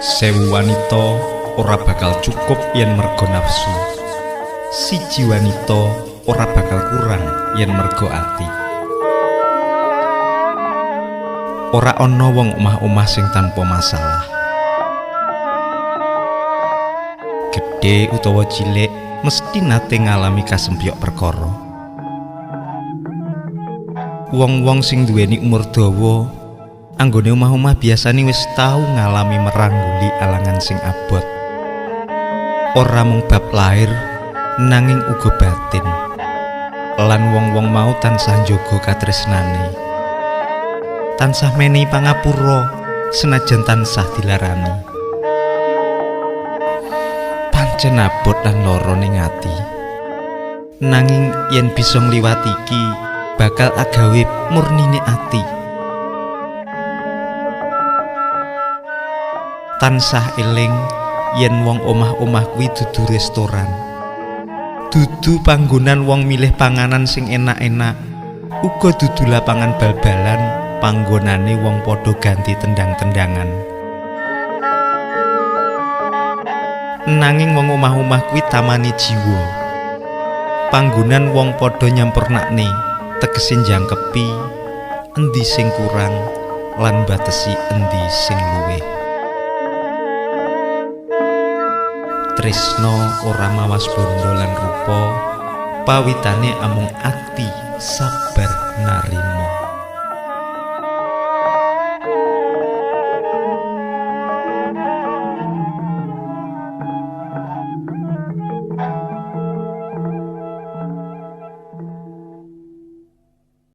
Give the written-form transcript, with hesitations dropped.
Sewu wanita ora bakal cukup yen mergo nafsu. Siji wanita ora bakal kurang yen mergo ati. Ora ana wong omah-omah sing tanpa masalah. Gedhe utawa cilik mesti nate ngalami kasempyok perkara. Wong-wong sing duweni umur dawa anggone omah-omah biasane wis tau ngalami merangguli alangan sing abot. Ora mung bab lahir nanging uga batin. Lan wong-wong mau tansah njaga katresnane. Tansah menehi pangapura senajan tansah dilarani. Pancen abot lan lara ning ati. Nanging yen bisa ngliwati iki bakal agawe murnine ati. Tansah eling yen wong omah-omah kuwi dudu restoran, dudu panggonan wong milih panganan sing enak-enak, uga dudu lapangan bal-balan panggonane wong padha ganti tendang-tendangan. Nanging wong omah-omah kuwi tamane jiwa, panggonan wong padha nyampurnakne, tegese njangkepi endi sing kurang lan batesi endi sing luwih. Tresno ora mawas bondo lan rupa, pawitane amung ati sabar narima.